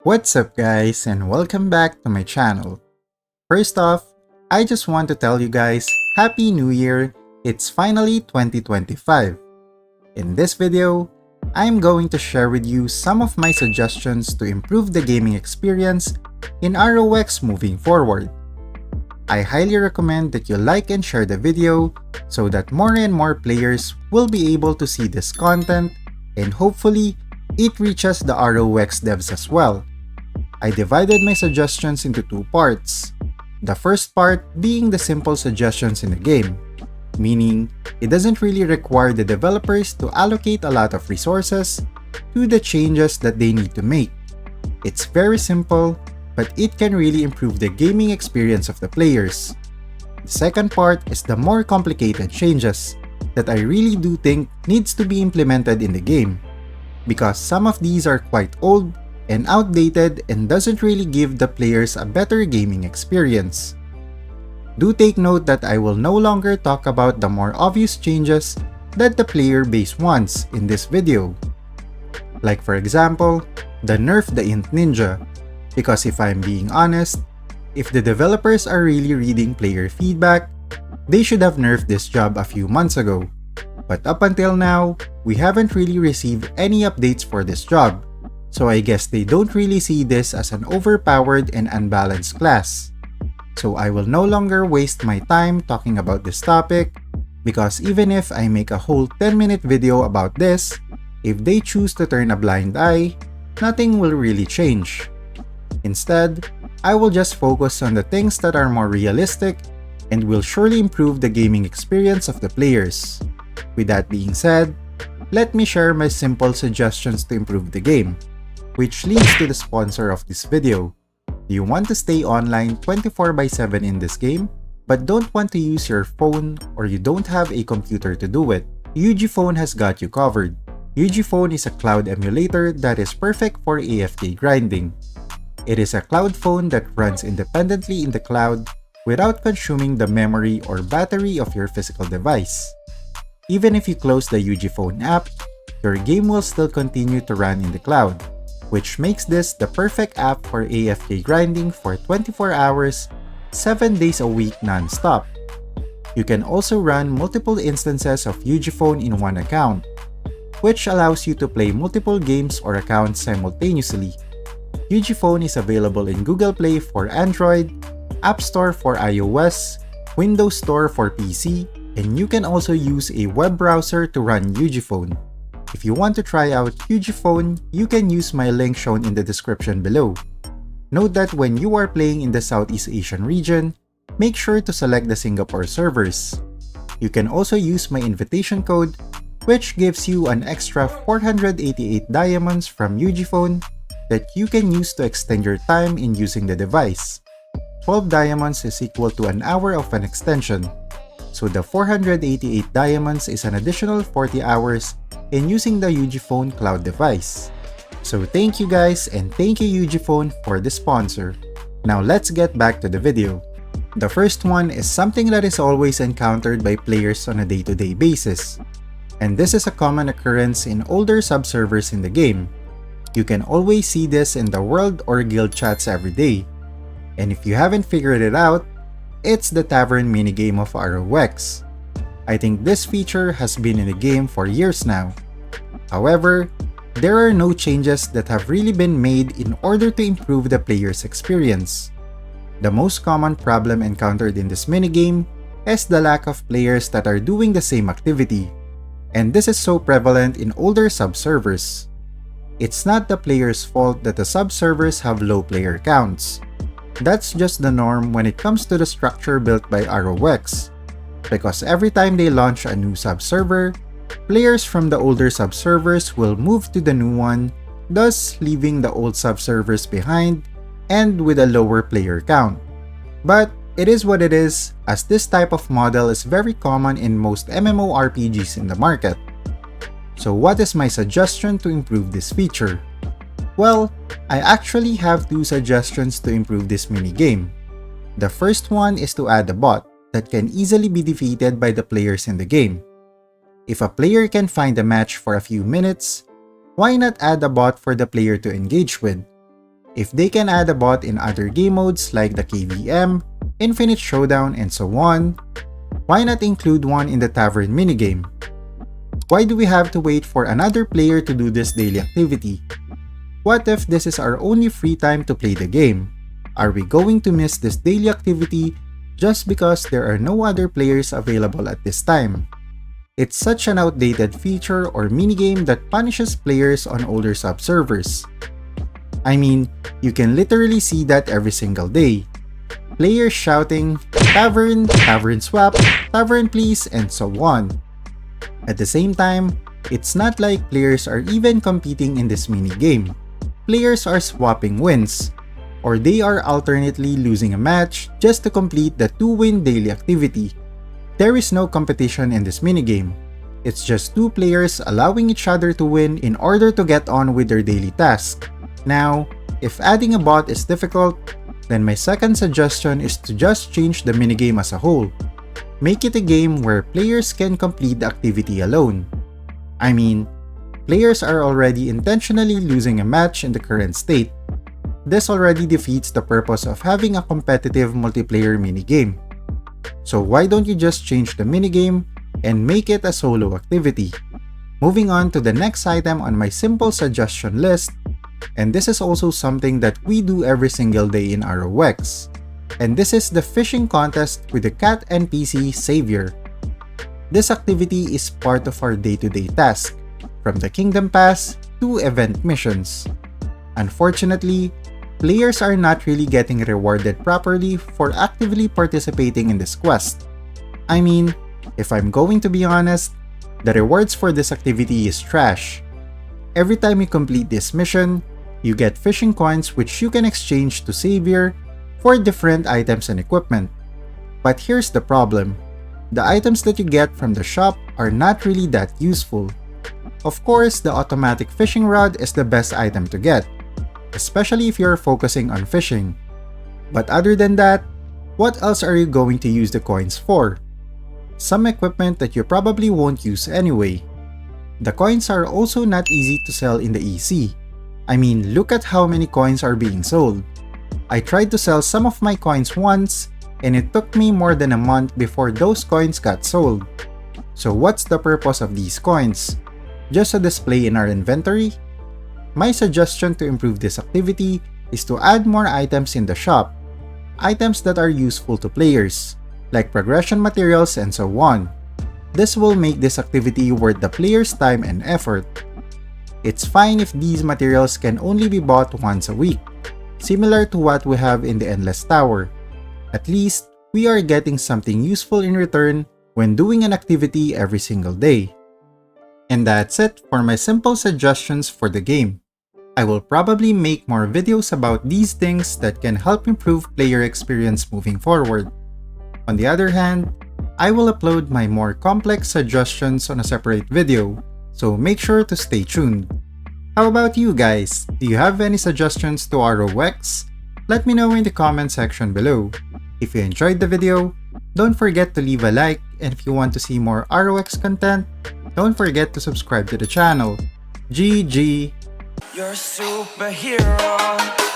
What's up guys, and welcome back to my channel. First off, I just want to tell you guys, Happy New Year! It's finally 2025. In this video, I'm going to share with you some of my suggestions to improve the gaming experience in ROX moving forward. I highly recommend that you like and share the video so that more and more players will be able to see this content, and hopefully, it reaches the ROX devs as well. I divided my suggestions into two parts. The first part being the simple suggestions in the game, meaning it doesn't really require the developers to allocate a lot of resources to the changes that they need to make. It's very simple, but it can really improve the gaming experience of the players. The second part is the more complicated changes that I really do think needs to be implemented in the game, because some of these are quite old and outdated and doesn't really give the players a better gaming experience. Do take note that I will no longer talk about the more obvious changes that the player base wants in this video. Like for example, the nerf the int ninja, because if I'm being honest, if the developers are really reading player feedback, they should have nerfed this job a few months ago. But up until now, we haven't really received any updates for this job, so I guess they don't really see this as an overpowered and unbalanced class. So I will no longer waste my time talking about this topic, because even if I make a whole 10-minute video about this, if they choose to turn a blind eye, nothing will really change. Instead, I will just focus on the things that are more realistic and will surely improve the gaming experience of the players. With that being said, let me share my simple suggestions to improve the game, which leads to the sponsor of this video. Do you want to stay online 24/7 in this game, but don't want to use your phone or you don't have a computer to do it? UgPhone has got you covered. UgPhone is a cloud emulator that is perfect for AFK grinding. It is a cloud phone that runs independently in the cloud without consuming the memory or battery of your physical device. Even if you close the UgPhone app, your game will still continue to run in the cloud, which makes this the perfect app for AFK grinding for 24 hours, 7 days a week non-stop. You can also run multiple instances of UgPhone in one account, which allows you to play multiple games or accounts simultaneously. UgPhone is available in Google Play for Android, App Store for iOS, Windows Store for PC, and you can also use a web browser to run UgPhone. If you want to try out UgPhone, you can use my link shown in the description below. Note that when you are playing in the Southeast Asian region, make sure to select the Singapore servers. You can also use my invitation code, which gives you an extra 488 diamonds from UgPhone that you can use to extend your time in using the device. 12 diamonds is equal to an hour of an extension, so the 488 diamonds is an additional 40 hours in using the UgPhone cloud device. So thank you guys, and thank you UgPhone for the sponsor. Now let's get back to the video. The first one is something that is always encountered by players on a day-to-day basis, and this is a common occurrence in older subservers in the game. You can always see this in the world or guild chats every day, and if you haven't figured it out, it's the Tavern Minigame of ROX. I think this feature has been in the game for years now. However, there are no changes that have really been made in order to improve the player's experience. The most common problem encountered in this minigame is the lack of players that are doing the same activity, and this is so prevalent in older subservers. It's not the player's fault that the subservers have low player counts. That's just the norm when it comes to the structure built by ROX, because every time they launch a new subserver, players from the older subservers will move to the new one, thus leaving the old subservers behind and with a lower player count. But it is what it is, as this type of model is very common in most MMORPGs in the market. So what is my suggestion to improve this feature? Well, I actually have two suggestions to improve this minigame. The first one is to add a bot that can easily be defeated by the players in the game. If a player can find a match for a few minutes, why not add a bot for the player to engage with? If they can add a bot in other game modes like the KVM, Infinite Showdown, and so on, why not include one in the Tavern Minigame? Why do we have to wait for another player to do this daily activity? What if this is our only free time to play the game? Are we going to miss this daily activity just because there are no other players available at this time? It's such an outdated feature or minigame that punishes players on older sub-servers. I mean, you can literally see that every single day. Players shouting, "Tavern, Tavern swap, Tavern please," and so on. At the same time, it's not like players are even competing in this minigame. Players are swapping wins, or they are alternately losing a match just to complete the 2-win daily activity. There is no competition in this minigame. It's just two players allowing each other to win in order to get on with their daily task. Now, if adding a bot is difficult, then my second suggestion is to just change the minigame as a whole. Make it a game where players can complete the activity alone. I mean, players are already intentionally losing a match in the current state. This already defeats the purpose of having a competitive multiplayer minigame. So why don't you just change the minigame and make it a solo activity? Moving on to the next item on my simple suggestion list, and this is also something that we do every single day in ROX. And this is the fishing contest with the cat NPC Savior. This activity is part of our day-to-day task, from the Kingdom Pass to event missions. Unfortunately, players are not really getting rewarded properly for actively participating in this quest. I mean, if I'm going to be honest, the rewards for this activity is trash. Every time you complete this mission, you get fishing coins which you can exchange to Savior for different items and equipment. But here's the problem. The items that you get from the shop are not really that useful. Of course, the automatic fishing rod is the best item to get, especially if you're focusing on fishing. But other than that, what else are you going to use the coins for? Some equipment that you probably won't use anyway. The coins are also not easy to sell in the EC. I mean, look at how many coins are being sold. I tried to sell some of my coins once, and it took me more than a month before those coins got sold. So what's the purpose of these coins? Just to display in our inventory? My suggestion to improve this activity is to add more items in the shop. Items that are useful to players, like progression materials and so on. This will make this activity worth the player's time and effort. It's fine if these materials can only be bought once a week, similar to what we have in the Endless Tower. At least, we are getting something useful in return when doing an activity every single day. And that's it for my simple suggestions for the game. I will probably make more videos about these things that can help improve player experience moving forward. On the other hand, I will upload my more complex suggestions on a separate video, so make sure to stay tuned. How about you guys? Do you have any suggestions to ROX? Let me know in the comment section below. If you enjoyed the video, don't forget to leave a like, and if you want to see more ROX content, don't forget to subscribe to the channel. GG! You're a superhero.